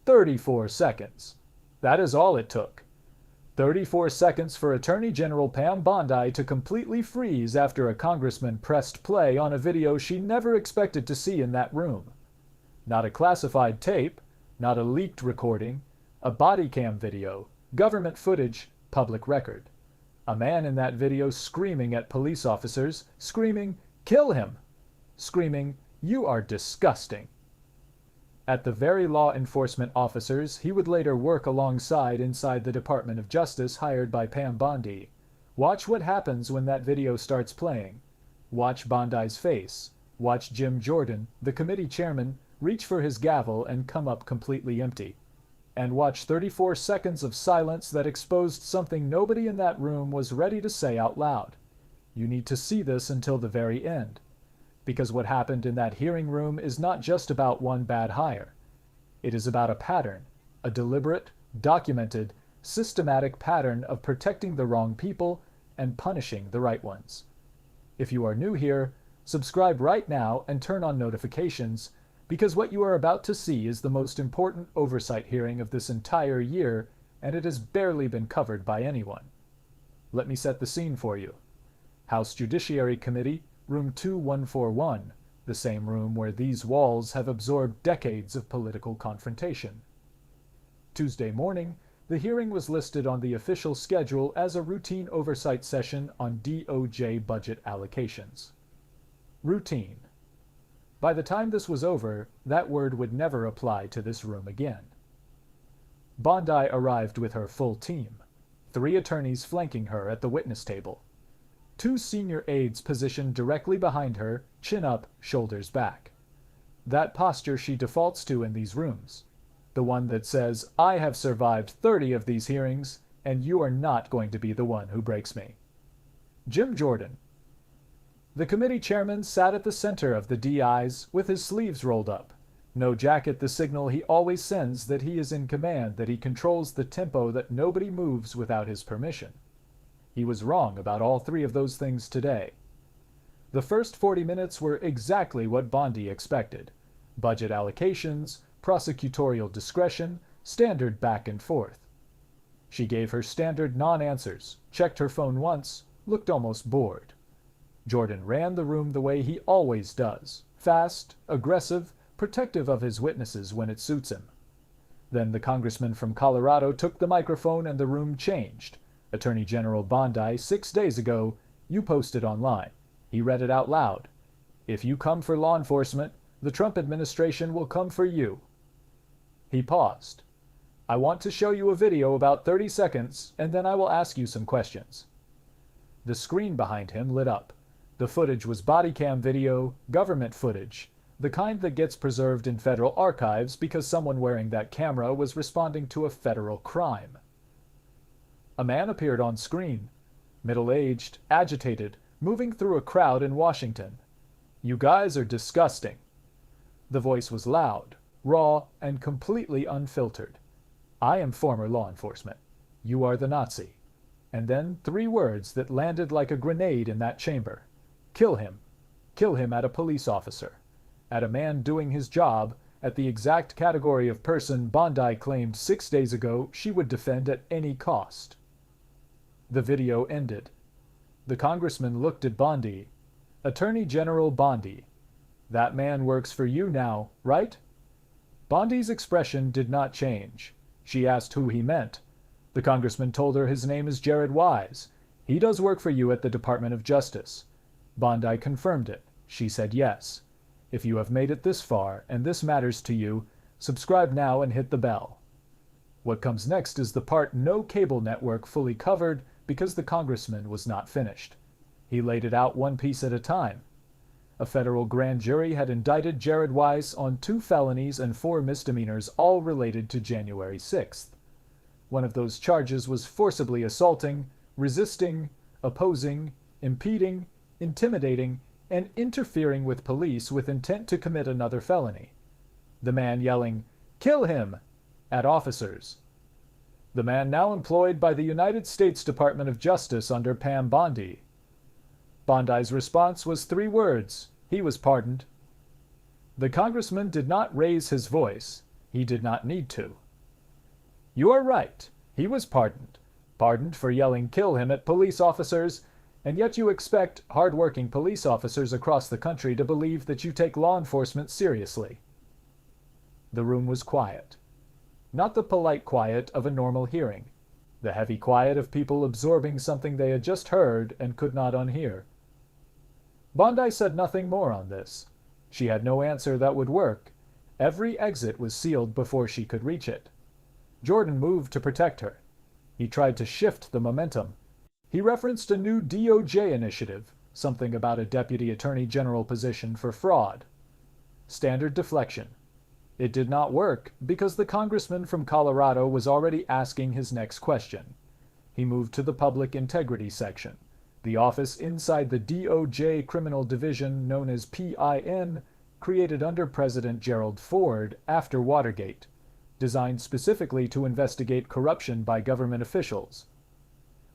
34 seconds. That is all it took. 34 seconds for Attorney General Pam Bondi to completely freeze after a congressman pressed play on a video she never expected to see in that room. Not a classified tape, not a leaked recording, a body cam video, government footage, public record. A man in that video screaming at police officers, screaming, "Kill him!" Screaming, "You are disgusting!" At the very law enforcement officers he would later work alongside inside the Department of Justice hired by Pam Bondi. Watch what happens when that video starts playing. Watch Bondi's face. Watch Jim Jordan, the committee chairman, reach for his gavel and come up completely empty. And watch 34 seconds of silence that exposed something nobody in that room was ready to say out loud. You need to see this until the very end. Because what happened in that hearing room is not just about one bad hire. It is about a pattern, a deliberate, documented, systematic pattern of protecting the wrong people and punishing the right ones. If you are new here, subscribe right now and turn on notifications, because what you are about to see is the most important oversight hearing of this entire year, and it has barely been covered by anyone. Let me set the scene for you. House Judiciary Committee, Room 2141, the same room where these walls have absorbed decades of political confrontation. Tuesday morning, the hearing was listed on the official schedule as a routine oversight session on DOJ budget allocations. Routine. By the time this was over, that word would never apply to this room again. Bondi arrived with her full team, 3 attorneys flanking her at the witness table. 2 senior aides positioned directly behind her, chin up, shoulders back. That posture she defaults to in these rooms. The one that says, "I have survived 30 of these hearings, and you are not going to be the one who breaks me." Jim Jordan. The committee chairman sat at the center of the DIs with his sleeves rolled up. No jacket, the signal he always sends that he is in command, that he controls the tempo, that nobody moves without his permission. He was wrong about all 3 of those things today. The first 40 minutes were exactly what Bondi expected. Budget allocations, prosecutorial discretion, standard back and forth. She gave her standard non-answers, checked her phone once, looked almost bored. Jordan ran the room the way he always does, fast, aggressive, protective of his witnesses when it suits him. Then the congressman from Colorado took the microphone and the room changed. Attorney General Bondi, 6 days ago, you posted online. He read it out loud. "If you come for law enforcement, the Trump administration will come for you." He paused. "I want to show you a video about 30 seconds, and then I will ask you some questions." The screen behind him lit up. The footage was body cam video, government footage, the kind that gets preserved in federal archives because someone wearing that camera was responding to a federal crime. A man appeared on screen, middle-aged, agitated, moving through a crowd in Washington. "You guys are disgusting." The voice was loud, raw, and completely unfiltered. "I am former law enforcement. You are the Nazi." And then 3 words that landed like a grenade in that chamber. Kill him. Kill him at a police officer. At a man doing his job, at the exact category of person Bondi claimed 6 days ago she would defend at any cost. The video ended. The congressman looked at Bondi. "Attorney General Bondi. That man works for you now, right?" Bondi's expression did not change. She asked who he meant. The congressman told her his name is Jared Wise. He does work for you at the Department of Justice. Bondi confirmed it. She said yes. If you have made it this far and this matters to you, subscribe now and hit the bell. What comes next is the part no cable network fully covered because the congressman was not finished. He laid it out one piece at a time. A federal grand jury had indicted Jared Wise on 2 felonies and 4 misdemeanors, all related to January 6th. One of those charges was forcibly assaulting, resisting, opposing, impeding, intimidating, and interfering with police with intent to commit another felony. The man yelling, "Kill him!" at officers. The man now employed by the United States Department of Justice under Pam Bondi. Bondi's response was 3 words. He was pardoned. The congressman did not raise his voice. He did not need to. You are right. He was pardoned. Pardoned for yelling "kill him" at police officers, and yet you expect hard-working police officers across the country to believe that you take law enforcement seriously. The room was quiet. Not the polite quiet of a normal hearing. The heavy quiet of people absorbing something they had just heard and could not unhear. Bondi said nothing more on this. She had no answer that would work. Every exit was sealed before she could reach it. Jordan moved to protect her. He tried to shift the momentum. He referenced a new DOJ initiative, something about a deputy attorney general position for fraud. Standard deflection. It did not work because the congressman from Colorado was already asking his next question. He moved to the public integrity section, the office inside the DOJ criminal division known as PIN, created under President Gerald Ford after Watergate, designed specifically to investigate corruption by government officials.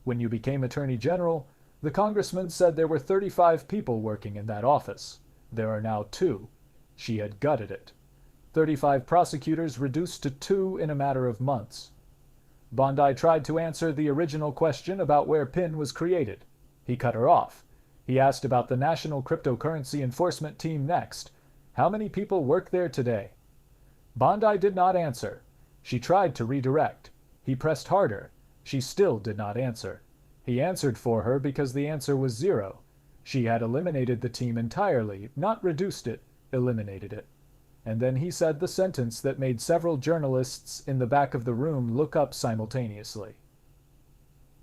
When you became Attorney General, the congressman said there were 35 people working in that office. There are now 2. She had gutted it. 35 prosecutors reduced to 2 in a matter of months. Bondi tried to answer the original question about where PIN was created. He cut her off. He asked about the National Cryptocurrency Enforcement Team next. How many people work there today? Bondi did not answer. She tried to redirect. He pressed harder. She still did not answer. He answered for her because the answer was 0. She had eliminated the team entirely, not reduced it, eliminated it. And then he said the sentence that made several journalists in the back of the room look up simultaneously.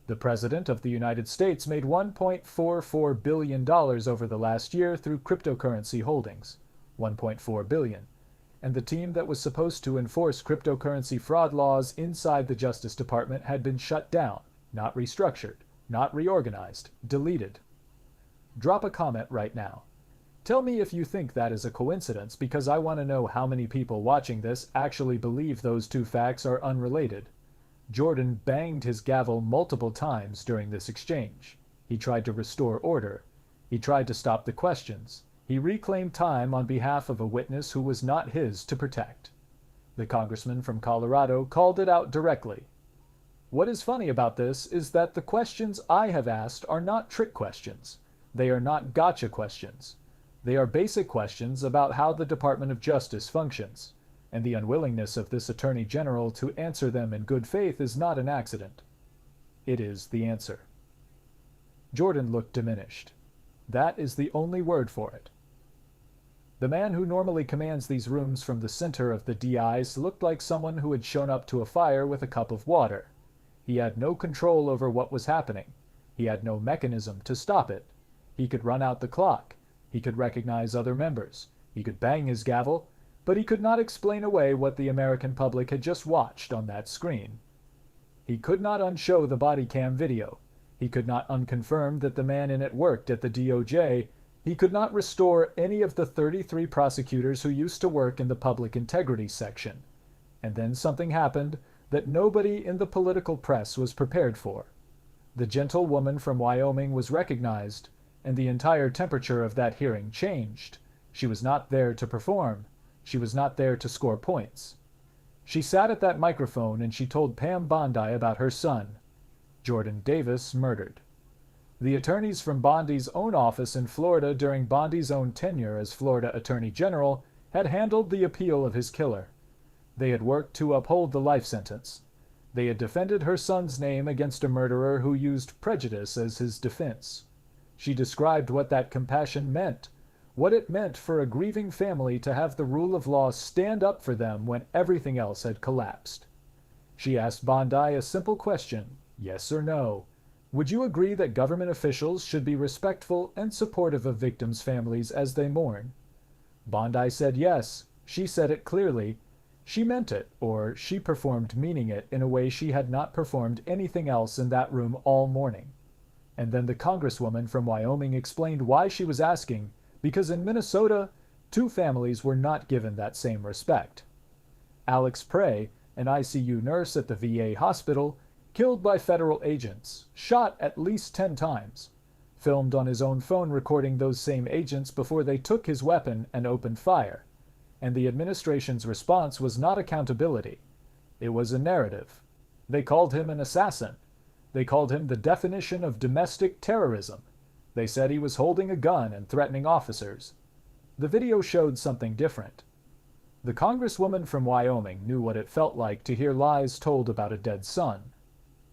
The President of the United States made $1.44 billion over the last year through cryptocurrency holdings. $1.4 billion. And the team that was supposed to enforce cryptocurrency fraud laws inside the Justice Department had been shut down, not restructured, not reorganized, deleted. Drop a comment right now. Tell me if you think that is a coincidence, because I want to know how many people watching this actually believe those 2 facts are unrelated. Jordan banged his gavel multiple times during this exchange. He tried to restore order. He tried to stop the questions. He reclaimed time on behalf of a witness who was not his to protect. The congressman from Colorado called it out directly. What is funny about this is that the questions I have asked are not trick questions. They are not gotcha questions. They are basic questions about how the Department of Justice functions, and the unwillingness of this Attorney General to answer them in good faith is not an accident. It is the answer. Jordan looked diminished. That is the only word for it. The man who normally commands these rooms from the center of the DIs looked like someone who had shown up to a fire with a cup of water. He had no control over what was happening. He had no mechanism to stop it. He could run out the clock. He could recognize other members. He could bang his gavel, but he could not explain away what the American public had just watched on that screen. He could not unshow the body cam video. He could not unconfirm that the man in it worked at the DOJ. He could not restore any of the 33 prosecutors who used to work in the public integrity section. And then something happened that nobody in the political press was prepared for. The gentle woman from Wyoming was recognized, and the entire temperature of that hearing changed. She was not there to perform. She was not there to score points. She sat at that microphone and she told Pam Bondi about her son, Jordan Davis, murdered. The attorneys from Bondi's own office in Florida during Bondi's own tenure as Florida Attorney General had handled the appeal of his killer. They had worked to uphold the life sentence. They had defended her son's name against a murderer who used prejudice as his defense. She described what that compassion meant, what it meant for a grieving family to have the rule of law stand up for them when everything else had collapsed. She asked Bondi a simple question, yes or no. Would you agree that government officials should be respectful and supportive of victims' families as they mourn? Bondi said yes. She said it clearly. She meant it, or she performed meaning it in a way she had not performed anything else in that room all morning. And then the congresswoman from Wyoming explained why she was asking, because in Minnesota, 2 families were not given that same respect. Alex Prey, an ICU nurse at the VA hospital, killed by federal agents, shot at least 10 times, filmed on his own phone recording those same agents before they took his weapon and opened fire. and the administration's response was not accountability. It was a narrative. They called him an assassin. They called him the definition of domestic terrorism. They said he was holding a gun and threatening officers. The video showed something different. The Congresswoman from Wyoming knew what it felt like to hear lies told about a dead son.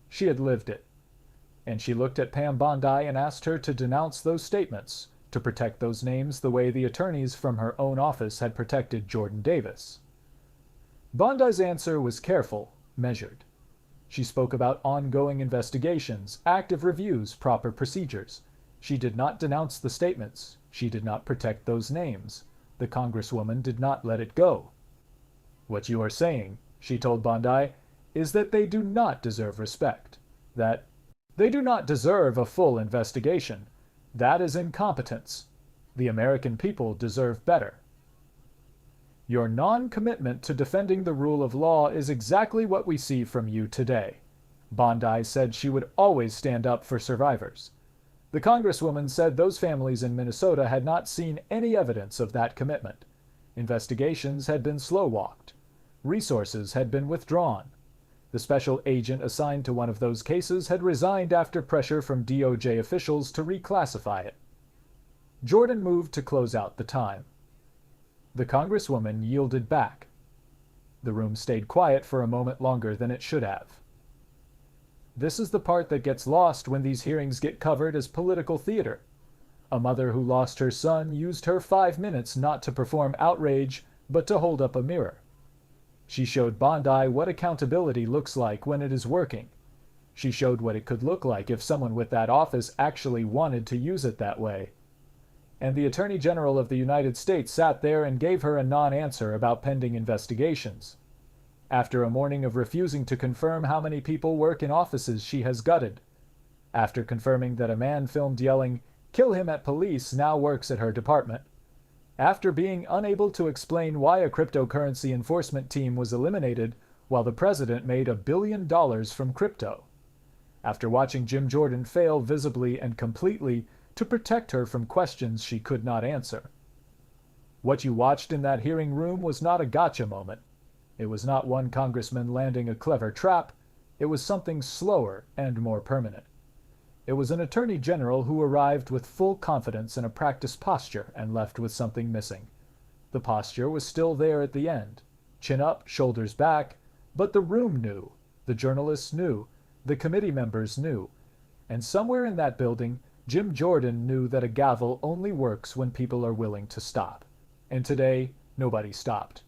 She had lived it. And she looked at Pam Bondi and asked her to denounce those statements, to protect those names the way the attorneys from her own office had protected Jordan Davis. Bondi's answer was careful, measured. She spoke about ongoing investigations, active reviews, proper procedures. She did not denounce the statements. She did not protect those names. The Congresswoman did not let it go. "What you are saying," she told Bondi, "is that they do not deserve respect. That they do not deserve a full investigation. That is incompetence. The American people deserve better." Your non-commitment to defending the rule of law is exactly what we see from you today. Bondi said she would always stand up for survivors. The Congresswoman said those families in Minnesota had not seen any evidence of that commitment. Investigations had been slow-walked. Resources had been withdrawn. The special agent assigned to one of those cases had resigned after pressure from DOJ officials to reclassify it. Jordan moved to close out the time. The Congresswoman yielded back. The room stayed quiet for a moment longer than it should have. This is the part that gets lost when these hearings get covered as political theater. A mother who lost her son used her 5 minutes not to perform outrage, but to hold up a mirror. She showed Bondi what accountability looks like when it is working. She showed what it could look like if someone with that office actually wanted to use it that way. And the Attorney General of the United States sat there and gave her a non-answer about pending investigations. After a morning of refusing to confirm how many people work in offices she has gutted. After confirming that a man filmed yelling, "Kill him" at police now works at her department. After being unable to explain why a cryptocurrency enforcement team was eliminated while the president made $1 billion from crypto. After watching Jim Jordan fail visibly and completely to protect her from questions she could not answer. What you watched in that hearing room was not a gotcha moment. It was not one congressman landing a clever trap. It was something slower and more permanent. It was an attorney general who arrived with full confidence in a practiced posture and left with something missing. The posture was still there at the end. Chin up, shoulders back. But the room knew. The journalists knew. The committee members knew. And somewhere in that building, Jim Jordan knew that a gavel only works when people are willing to stop. And today, nobody stopped.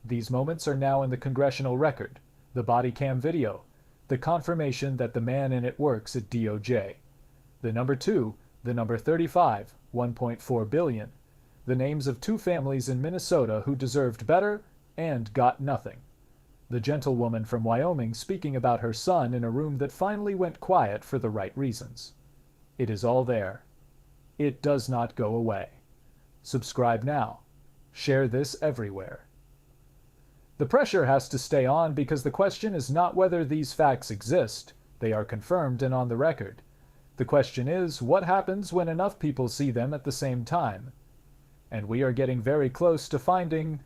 These moments are now in the congressional record, the body cam video, the confirmation that the man in it works at DOJ. The number 2, the number 35, 1.4 billion. The names of 2 families in Minnesota who deserved better and got nothing. The gentlewoman from Wyoming speaking about her son in a room that finally went quiet for the right reasons. It is all there. It does not go away. Subscribe now. Share this everywhere. The pressure has to stay on because the question is not whether these facts exist. They are confirmed and on the record. The question is, what happens when enough people see them at the same time? And we are getting very close to finding